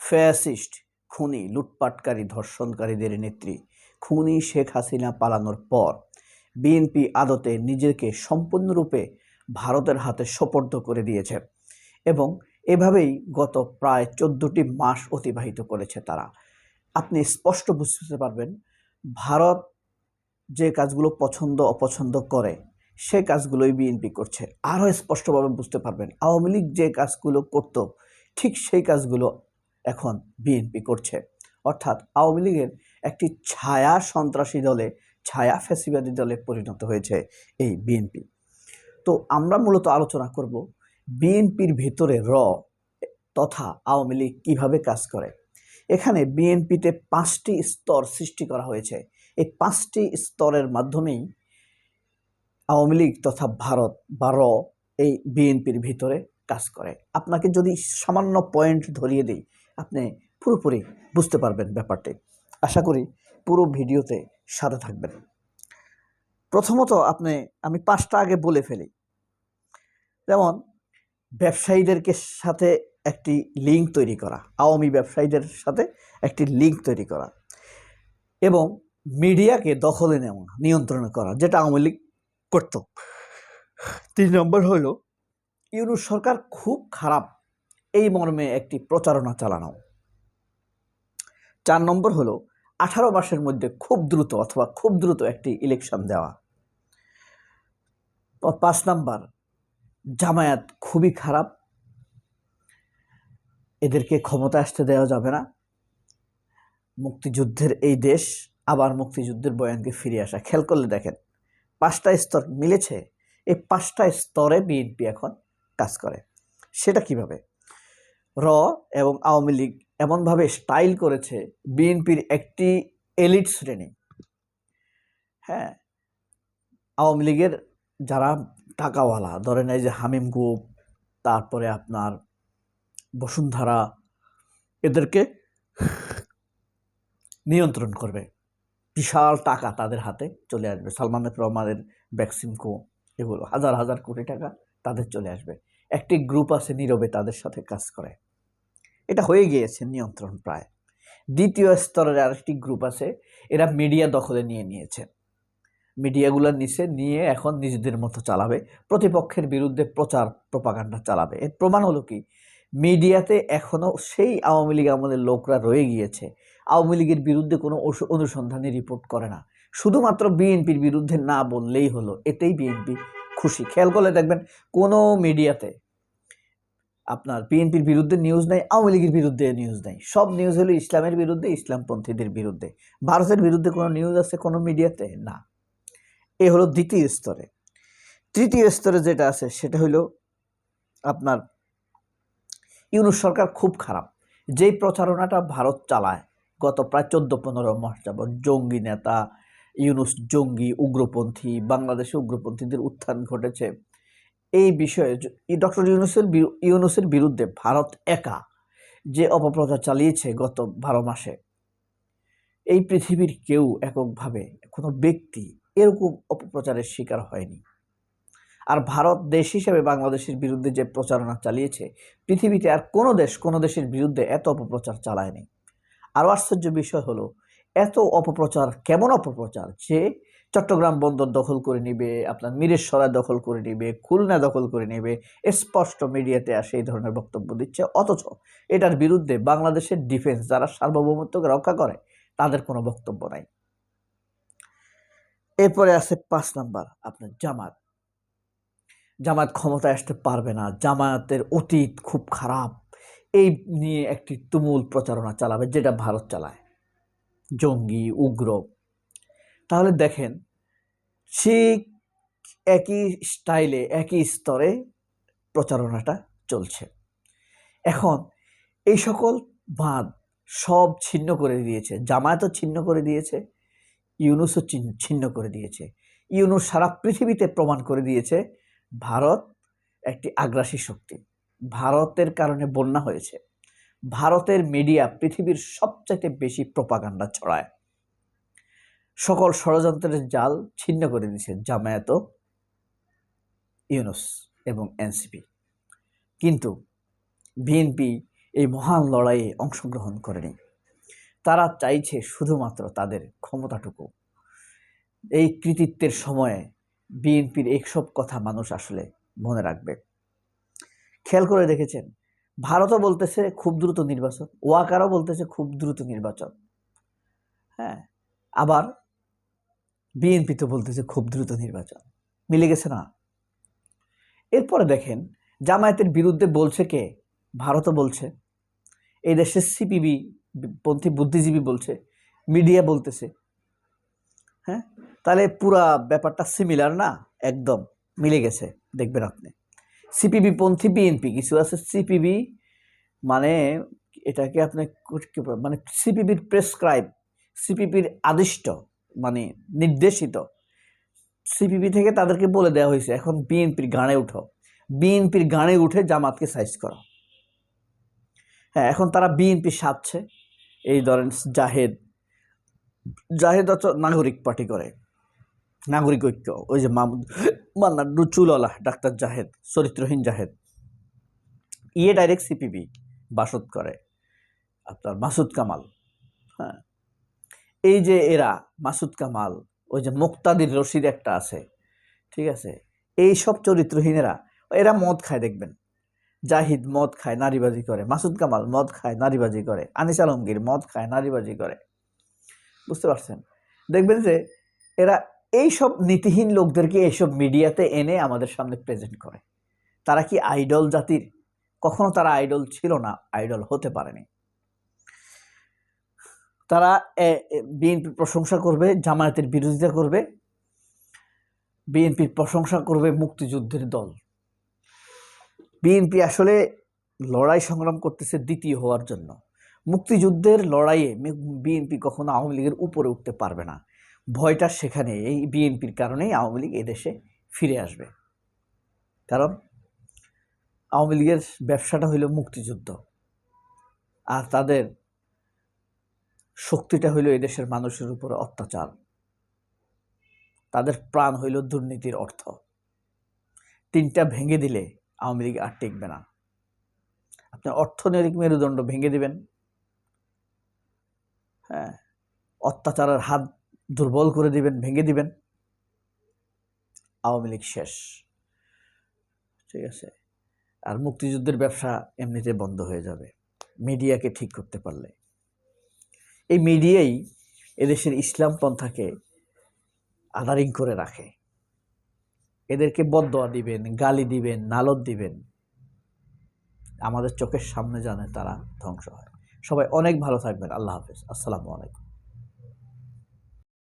Fascist, খুনি, লুটপাটকারী, ধর্ষণকারীদের নেত্রী খুনি শেখ হাসিনা পালানোর পর বিএনপি আদতে নিজেকে সম্পূর্ণরূপে ভারতের হাতে সোপর্দ করে দিয়েছে এবং এভাবেই গত প্রায় 14টি মাস অতিবাহিত করেছে তারা। আপনি স্পষ্ট বুঝতে পারবেন ভারত যে কাজগুলো পছন্দ অপছন্দ করে সে কাজগুলোই বিএনপি করছে। আরও স্পষ্টভাবে বুঝতে পারবেন আওয়ামী লীগ যে কাজগুলো করত ঠিক সেই কাজগুলো এখন বিএনপি করছে। অর্থাৎ আওয়ামী লীগের একটি ছায়া সন্ত্রাসী দলে, ছায়া ফ্যাসিবাদী দলে পরিণত হয়েছে এই বিএনপি। তো আমরা মূলত আলোচনা করব বিএনপির ভিতরে তথা আওয়ামী লীগ কীভাবে কাজ করে। এখানে বিএনপিতে 5টি স্তর সৃষ্টি করা হয়েছে। এই 5টি স্তরের মাধ্যমেই আওয়ামী লীগ তথা ভারত বা এই বিএনপির ভিতরে কাজ করে। আপনাকে যদি সামান্য পয়েন্ট ধরিয়ে দিই আপনি পুরোপুরি বুঝতে পারবেন ব্যাপারটি। আশা করি পুরো ভিডিওতে সাথে থাকবেন। প্রথমত আমি 5টা আগে বলে ফেলি। যেমন ব্যবসায়ীদেরকে সাথে একটি লিঙ্ক তৈরি করা, আওয়ামী ব্যবসায়ীদের সাথে একটি লিঙ্ক তৈরি করা এবং মিডিয়াকে দখলে নেওয়া, নিয়ন্ত্রণ করা, যেটা আওয়ামী লীগ করত। 3 নম্বর হলো ইউনূস সরকার খুব খারাপ এই মর্মে একটি প্রচারণা চালানো। 4 নম্বর হলো 18 মাসের মধ্যে খুব দ্রুত একটি ইলেকশন দেওয়া। 5 নম্বর জামায়াত খুবই খারাপ, এদেরকে ক্ষমতা আসতে দেওয়া যাবে না। মুক্তিযুদ্ধের এই দেশ, আবার মুক্তিযুদ্ধের বয়ানকে ফিরে আসা। খেয়াল করলে দেখেন 5টা স্তর মিলেছে। এই 5টা স্তরে বিএনপি এখন কাজ করে। সেটা কিভাবে? এবং আওয়ামী লীগ এমনভাবে স্টাইল করেছে বিএনপির একটি এলিট শ্রেণী, হ্যাঁ, আওয়ামী লীগের যারা টাকাওয়ালা, ধরেন এই যে হামিম গ্রুপ, তারপরে আপনার বসুন্ধরা, এদেরকে নিয়ন্ত্রণ করবে। বিশাল টাকা তাদের হাতে চলে আসবে। সালমান এফ রহমানের ভ্যাকসিনকো, এগুলো হাজার হাজার কোটি টাকা তাদের চলে আসবে। একটি গ্রুপ আছে নীরবে তাদের সাথে কাজ করে। এটা হয়ে গিয়েছে নিয়ন্ত্রণ প্রায়। দ্বিতীয় স্তরের আরেকটি গ্রুপ আছে, এরা মিডিয়া দখলে নিয়েছে। মিডিয়াগুলো নিয়ে এখন নিজেদের মতো চালাবে, প্রতিপক্ষের বিরুদ্ধে প্রচার প্রপাগান্ডা চালাবে। এর প্রমাণ হলো কি, মিডিয়াতে এখনও সেই আওয়ামী লীগ আমলের লোকরা রয়ে গিয়েছে। আওয়ামী লীগের বিরুদ্ধে কোনো অনুসন্ধানী রিপোর্ট করে না, শুধুমাত্র বিএনপির বিরুদ্ধে না বললেই হলো, এতেই বিএনপি খুশি। খেয়াল করলে দেখবেন কোনো মিডিয়াতে আপনার বিএনপির বিরুদ্ধে নিউজ নাই, আওয়ামী লীগের বিরুদ্ধে নিউজ নাই। সব নিউজ হলো ইসলামের বিরুদ্ধে, ইসলামপন্থীদের বিরুদ্ধে। ভারতের বিরুদ্ধে কোনো নিউজ আছে কোনো মিডিয়াতে? না। এ হলো দ্বিতীয় স্তরে। তৃতীয় স্তরে যেটা আছে সেটা হলো আপনার ইউনূস সরকার খুব খারাপ। যেই প্রচারণাটা ভারত চালায় গত প্রায় 14-15 মাস যাবৎ, জঙ্গি নেতা ইউনূস জঙ্গি, উগ্রপন্থী, বাংলাদেশে উগ্রপন্থীদের উত্থান ঘটেছে, এই বিষয়ে ডক্টর ইউনূসের বিরুদ্ধে ভারত একা যে অপপ্রচার চালিয়েছে গত 12 মাসে, এই পৃথিবীর কেউ এককভাবে কোনো ব্যক্তি এরকম অপপ্রচারের শিকার হয়নি। আর ভারত দেশ হিসেবে বাংলাদেশের বিরুদ্ধে যে প্রচারণা চালিয়েছে, পৃথিবীতে আর কোনো দেশের বিরুদ্ধে এত অপপ্রচার চালায়নি। আরও আশ্চর্য বিষয় হলো, এত অপপ্রচার, কেমন অপপ্রচার যে চট্টগ্রাম বন্দর দখল করে নেবে, আপনার মিরেশ্বরা দখল করে নেবে, খুলনা দখল করে নেবে, স্পষ্ট মিডিয়াতে আসে এই ধরনের বক্তব্য দিচ্ছে। অথচ এটার বিরুদ্ধে বাংলাদেশের ডিফেন্স, যারা সার্বভৌমত্বকে রক্ষা করে, তাদের কোনো বক্তব্য নাই। এরপরে আছে 5 নাম্বার আপনার জামায়াত ক্ষমতায় আসতে পারবে না, জামায়াতের অতীত খুব খারাপ, এই নিয়ে একটি তুমুল প্রচারণা চালাবে, যেটা ভারত চালায়, জঙ্গি, উগ্র। তাহলে দেখেন ঠিক একই স্টাইলে একই স্তরে প্রচারণাটা চলছে। এখন এই সকল বাঁধ সব ছিন্ন করে দিয়েছে, জামায়াতও ছিন্ন করে দিয়েছে, ইউনূসও ছিন্ন করে দিয়েছে। ইউনূস সারা পৃথিবীতে প্রমাণ করে দিয়েছে ভারত একটি আগ্রাসী শক্তি। ভারতের কারণে বন্যা হয়েছে। ভারতের মিডিয়া পৃথিবীর সবচেয়ে বেশি প্রপাগান্ডা ছড়ায়। সকল ষড়যন্ত্রের জাল ছিন্ন করে দিয়েছে জামায়াত, ইউনূস এবং এনসিপি। কিন্তু বিএনপি এই মহান লড়াইয়ে অংশগ্রহণ করেনি। তারা চাইছে শুধুমাত্র তাদের ক্ষমতাটুকু। এই কৃতিত্বের সময়ে বিএনপির এইসব কথা মানুষ আসলে মনে রাখবে। খেয়াল করে দেখেছেন, ভারতও বলতেছে খুব দ্রুত নির্বাচন, ওয়াকারও বলতেছে খুব দ্রুত নির্বাচন, হ্যাঁ, আবার বিএনপি তো বলতেছে খুব দ্রুত নির্বাচন। মিলে গেছে না? এরপরে দেখেন, জামায়াতের বিরুদ্ধে বলছে কে? ভারতও বলছে, এই দেশের সিপিবি পন্থী বুদ্ধিজীবী বলছে, মিডিয়া বলতেছে। হ্যাঁ, তাহলে পুরা ব্যাপারটা সিমিলার না? একদম মিলে গেছে। দেখবেন আপনি, সিপিবি পন্থী বিএনপি কিছু আছে, সিপিবি মানে এটাকে আপনি মানে সিপিবির প্রেসক্রাইব, সিপিবির আদিষ্ট মানে নির্দেশিত, সিপিবি থেকে তাদেরকে বলে দেওয়া হয়েছে এখন বিএনপির গানে উঠো, বিএনপির গানে উঠে জামাতকে সাইজ করো। হ্যাঁ, এখন তারা বিএনপি সাজছে। এই ধরেন জাহেদ নাগরিক পার্টি করে, নাগরিক ঐক্য, ওই যে মান্নার চুলওয়ালা ডাক্তার জাহেদ, চরিত্রহীন জাহেদ, ডাইরেক্ট সিপিবি বাসদ করে আপনার মাসুদ কামাল। হ্যাঁ, এই যে এরা মাসুদ কামাল, ওই যে মুক্তাদির রশিদ একটা আছে, ঠিক আছে, এই সব চরিত্রহীনেরা এরা মদ খায়। দেখবেন জাহিদ মদ খায়, নারীবাজি করে, মাসুদ কামাল মদ খায়, নারীবাজি করে, আনিস আলমগীর মদ খায়, নারীবাজি করে। বুঝতে পারছেন? দেখবেন যে এরা এই সব নীতিহীন লোকদেরকে এইসব মিডিয়াতে এনে আমাদের সামনে প্রেজেন্ট করে। তারা কি আইডল জাতির? কখনো তারা আইডল ছিল না, আইডল হতে পারেনি। তারা বিএনপির প্রশংসা করবে, জামায়াতের বিরোধিতা করবে, বিএনপির প্রশংসা করবে মুক্তিযুদ্ধের দল। বিএনপি আসলে লড়াই সংগ্রাম করতেছে দ্বিতীয় হওয়ার জন্য। মুক্তিযুদ্ধের লড়াইয়ে বিএনপি কখনো আওয়ামী লীগের উপরে উঠতে পারবে না। ভয়টা সেখানে, এই বিএনপির কারণেই আওয়ামী লীগ এদেশে ফিরে আসবে। কারণ আওয়ামী লীগের ব্যবসাটা হইল মুক্তিযুদ্ধ, আর তাদের শক্তিটা হইল এদেশের মানুষের উপরে অত্যাচার। তাদের প্রাণ হইল দুর্নীতির অর্থ। তিনটা ভেঙে দিলে আওয়ামী লীগ আর টিকবে না। আপনার অর্থনৈতিক মেরুদণ্ড ভেঙে দিবেন, হ্যাঁ, অত্যাচারের হাত দুর্বল করে দিবেন, ভেঙে দিবেন, আওয়ামী লীগ শেষ। ঠিক আছে? আর মুক্তিযুদ্ধের ব্যবসা এমনিতে বন্ধ হয়ে যাবে মিডিয়াকে ঠিক করতে পারলে। এই মিডিয়াই এদেশের ইসলাম পন্থাকে আধারিং করে রাখে। এদেরকে বদদোয়া দিবেন, গালি দিবেন, নালত দিবেন, আমাদের চোখের সামনে জানে তারা ধ্বংস হয়। সবাই অনেক ভালো থাকবেন। আল্লাহ হাফেজ। আসসালামু আলাইকুম।